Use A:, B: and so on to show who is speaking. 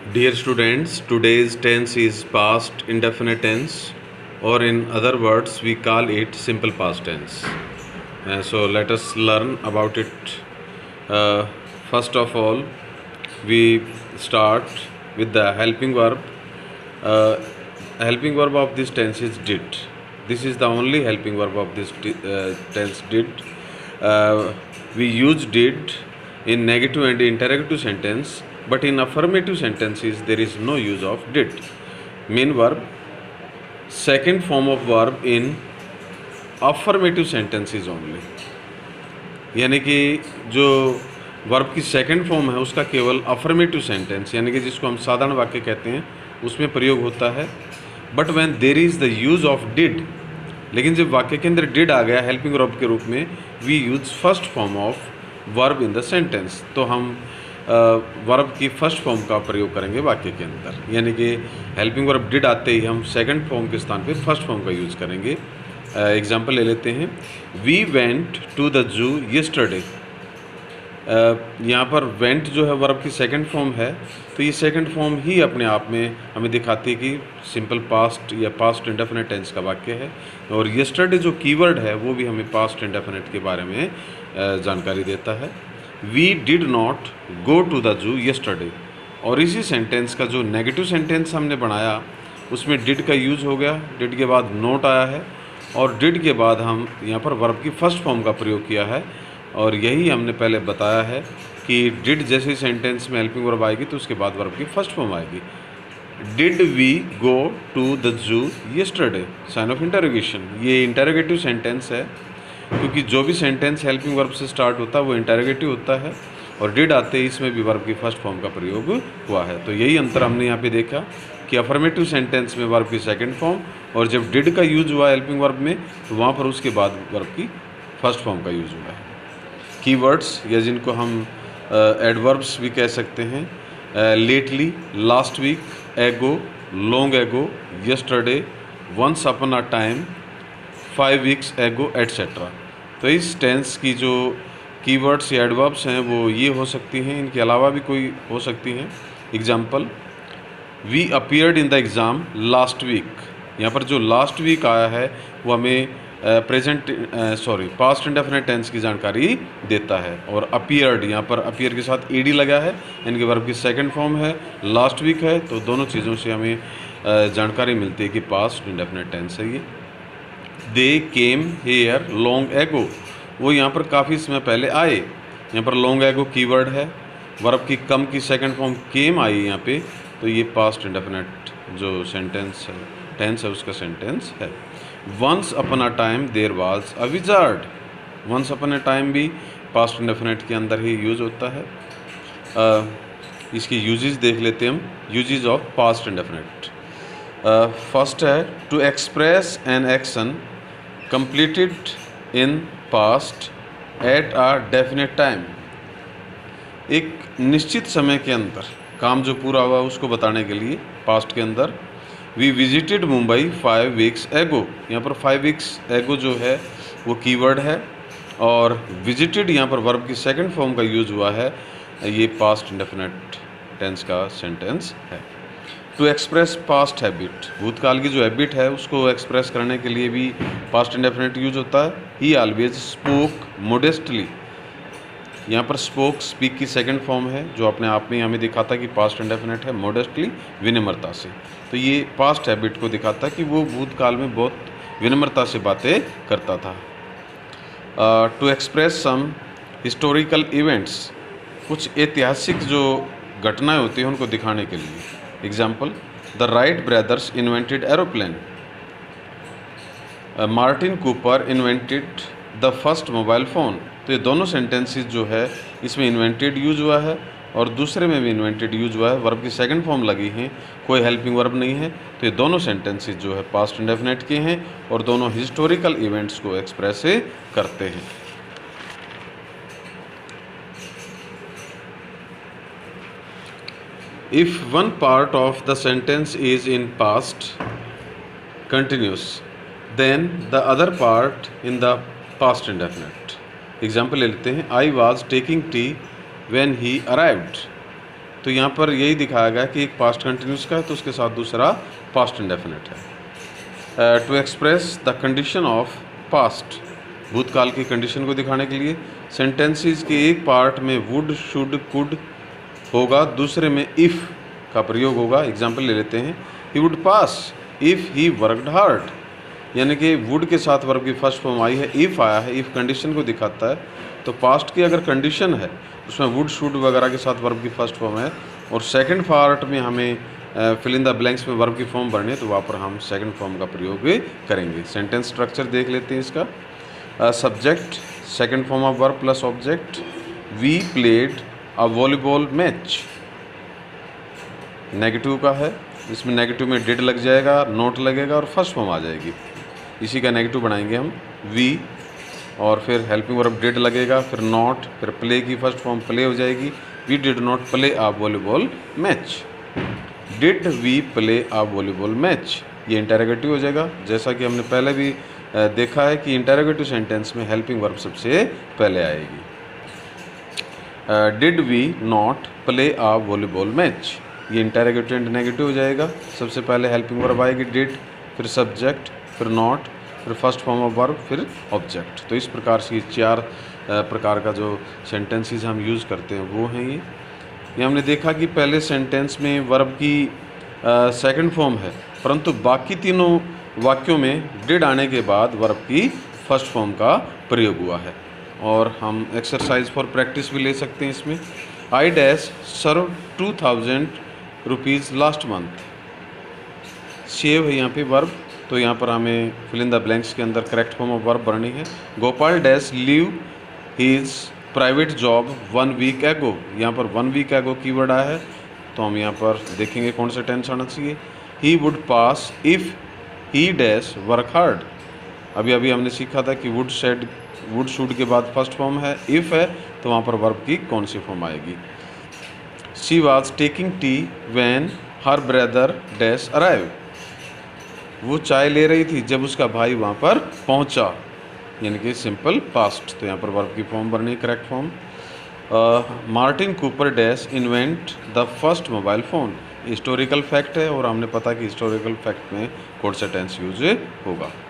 A: Dear students, today's tense is past indefinite tense, or in other words, we call it simple past tense. So let us learn about it. Uh, First of all, we start with the helping verb. Uh, Helping verb of this tense is did. This is the only helping verb of this tense did. We use did in negative and interrogative sentence, but in affirmative sentences there is no use of did. Main verb, second form of verb in affirmative sentences only. यानी कि जो verb की second form है उसका केवल affirmative sentence यानी कि जिसको हम साधारण वाक्य कहते हैं उसमें प्रयोग होता है. But when there is the use of did, लेकिन जब वाक्य के अंदर डिड आ गया हेल्पिंग वर्ब के रूप में, we use first form of verb in the sentence. तो हम वर्ब की फर्स्ट फॉर्म का प्रयोग करेंगे वाक्य के अंदर. यानी कि हेल्पिंग वर्ब डिड आते ही हम सेकंड फॉर्म के स्थान पे फर्स्ट फॉर्म का यूज़ करेंगे. एग्जाम्पल ले लेते हैं. We went to the zoo yesterday. यहाँ पर वेंट जो है वर्ब की सेकंड फॉर्म है, तो ये सेकंड फॉर्म ही अपने आप में हमें दिखाती है कि सिंपल पास्ट या पास्ट इंडेफिनिट टेंस का वाक्य है. और येस्टरडे जो कीवर्ड है वो भी हमें पास्ट इंडेफिनिट के बारे में जानकारी देता है. We did not go to the zoo yesterday. और इसी सेंटेंस का जो नेगेटिव सेंटेंस हमने बनाया उसमें डिड का यूज़ हो गया. डिड के बाद नोट आया है और डिड के बाद हम यहाँ पर वर्ब की फर्स्ट फॉर्म का प्रयोग किया है. और यही हमने पहले बताया है कि डिड जैसे सेंटेंस में हेल्पिंग वर्ब आएगी तो उसके बाद वर्ब की फर्स्ट फॉर्म आएगी. Did we go to the zoo yesterday, sign of interrogation. ये इंटरोगेटिव सेंटेंस है क्योंकि जो भी सेंटेंस हेल्पिंग वर्ब से स्टार्ट होता है वो इंटरोगेटिव होता है और डिड आते ही इसमें भी वर्ब की फर्स्ट फॉर्म का प्रयोग हुआ है. तो यही अंतर हमने यहाँ पे देखा कि अफर्मेटिव सेंटेंस में वर्ब की सेकंड फॉर्म और जब डिड का यूज हुआ हेल्पिंग वर्ब में तो वहाँ पर उसके बाद वर्ब की फर्स्ट फॉर्म का यूज हुआ है. कीवर्ड्स या जिनको हम एडवर्ब्स भी कह सकते हैं, lately, last week, ago, long ago, yesterday, once upon a time, 5 weeks ago, etcetera. तो इस टेंस की जो कीवर्ड्स या एडवर्ब्स हैं वो ये हो सकती हैं. इनके अलावा भी कोई हो सकती हैं. Example, we appeared in the exam last week. यहाँ पर जो लास्ट वीक आया है वो हमें पास्ट इंडेफिनिट टेंस की जानकारी देता है. और अपीयर्ड, यहाँ पर अपीयर के साथ ईडी लगा है, इनके वर्ब की सेकंड फॉर्म है, लास्ट वीक है. तो दोनों चीज़ों से हमें जानकारी मिलती है कि पास्ट इंडेफिनिट टेंस है ये. दे केम हेयर लॉन्ग एगो. वो यहाँ पर काफ़ी समय पहले आए. यहाँ पर लॉन्ग एगो कीवर्ड है. वर्ब की कम की सेकंड फॉर्म केम आई यहाँ पे, तो ये पास्ट इंडेफिनिट जो सेंटेंस है टेंस है उसका सेंटेंस है. Once upon a time there was a wizard. Once upon a time भी पास्ट इंडेफिनिट के अंदर ही यूज़ होता है. इसकी यूजेस देख लेते हैं हम. Uses of past indefinite. First है to express an action completed in past at a definite time. एक निश्चित समय के अंदर काम जो पूरा हुआ उसको बताने के लिए पास्ट के अंदर. वी विजिटेड मुंबई 5 वीक्स एगो. यहाँ पर 5 वीक्स एगो जो है वो कीवर्ड है और विजिटेड यहाँ पर वर्ब की सेकंड फॉर्म का यूज़ हुआ है. ये पास्ट इंडेफिनिट टेंस का सेंटेंस है. To express past habit. भूतकाल की जो हैबिट है उसको एक्सप्रेस करने के लिए भी पास्ट इंडेफिनिट यूज होता है. He always spoke modestly. यहाँ पर स्पोक स्पीक की सेकंड फॉर्म है जो अपने आप में हमें दिखाता है कि पास्ट इंडेफिनिट है. मोडेस्टली, विनम्रता से. तो ये पास्ट हैबिट को दिखाता है कि वो भूतकाल में बहुत विनम्रता से बातें करता था. To express some historical events. कुछ ऐतिहासिक जो घटनाएं होती हैं उनको दिखाने के लिए. Example, the Wright brothers invented aeroplane. Martin Cooper invented the first mobile phone. तो ये दोनों सेंटेंसेस जो है इसमें इन्वेंटेड यूज हुआ है और दूसरे में भी इन्वेंटेड यूज हुआ है. वर्ब की सेकंड फॉर्म लगी है, कोई हेल्पिंग वर्ब नहीं है. तो ये दोनों सेंटेंसेस जो है पास्ट इंडेफिनिट के हैं और दोनों हिस्टोरिकल इवेंट्स को एक्सप्रेस करते हैं. If one part of the sentence is in past continuous, then the other part in the past indefinite. Example ले लेते हैं. I was taking tea when he arrived. तो यहाँ पर यही दिखाया गया कि एक पास्ट कंटिन्यूस का है तो उसके साथ दूसरा पास्ट इंडेफिनिट है। To express the condition of past, भूतकाल की कंडीशन को दिखाने के लिए सेंटेंसेस के एक पार्ट में वुड, शुड, कुड होगा, दूसरे में इफ़ का प्रयोग होगा। एग्जाम्पल ले लेते हैं, he would pass if he worked hard, यानी कि वुड के साथ वर्ब की फर्स्ट फॉर्म आई है, इफ़ आया है, इफ़ कंडीशन को दिखाता है। तो पास्ट की अगर कंडीशन है उसमें वुड, शुड वगैरह के साथ वर्ब की फर्स्ट फॉर्म है, और सेकंड पार्ट में हमें फिल इन द ब्लैंक्स में वर्ब की फॉर्म भरनी है, तो वहाँ पर हम सेकंड फॉर्म का प्रयोग करेंगे। सेंटेंस स्ट्रक्चर देख लेते हैं इसका। Subject, second form of verb plus object. We played a volleyball match, negative का है, इसमें नेगेटिव में डिड लग जाएगा, नॉट लगेगा और फर्स्ट फॉर्म आ जाएगी, इसी का नेगेटिव बनाएंगे हम वी, और फिर हेल्पिंग वर्ब डिड लगेगा, फिर नॉट, फिर प्ले की फर्स्ट फॉर्म प्ले हो जाएगी, we did not play a volleyball match. Did we play a volleyball match, ये इंटरोगेटिव हो जाएगा। जैसा कि हमने पहले भी देखा है कि इंटरोगेटिव सेंटेंस में हेल्पिंग वर्ब सबसे पहले आएगी। Did we not play a volleyball match, ये इंटरोगेटिव एंड नेगेटिव हो जाएगा। सबसे पहले हेल्पिंग वर्ब आएगी डिड, फिर सब्जेक्ट, फिर नॉट, फिर फर्स्ट फॉर्म ऑफ वर्ब, फिर ऑब्जेक्ट। तो इस प्रकार से ये चार प्रकार का जो सेंटेंसेस हम यूज़ करते हैं वो हैं ये हमने देखा कि पहले सेंटेंस में वर्ब की सेकंड फॉर्म है, परंतु बाकी तीनों वाक्यों में डिड आने के बाद वर्ब की फर्स्ट फॉर्म का प्रयोग हुआ है। और हम एक्सरसाइज फॉर प्रैक्टिस भी ले सकते हैं इसमें। I dash serve 2000 rupees last month, save है यहाँ पे वर्ब, तो यहाँ पर हमें फिल इन द ब्लैंक्स के अंदर करेक्ट फॉर्म ऑफ वर्ब भरनी है। Gopal dash leave his private job 1 week ago, यहाँ पर 1 वीक एगो कीवर्ड आया है, तो हम यहाँ पर देखेंगे कौन सा टेंस आना चाहिए। He would pass if he dash work hard, अभी अभी हमने सीखा था कि वुड सेड, वुड शुड के बाद फर्स्ट फॉर्म है, इफ़ है, तो वहाँ पर वर्ब की कौन सी फॉर्म आएगी। She was taking tea van her brother dash arrive, वो चाय ले रही थी जब उसका भाई वहाँ पर पहुँचा, यानी कि सिंपल पास्ट, तो यहाँ पर वर्ब की फॉर्म भरनी है correct form. Martin Cooper dash invent the first mobile phone, historical fact है और हमने पता कि हिस्टोरिकल फैक्ट में कौन सा टेंस यूज होगा।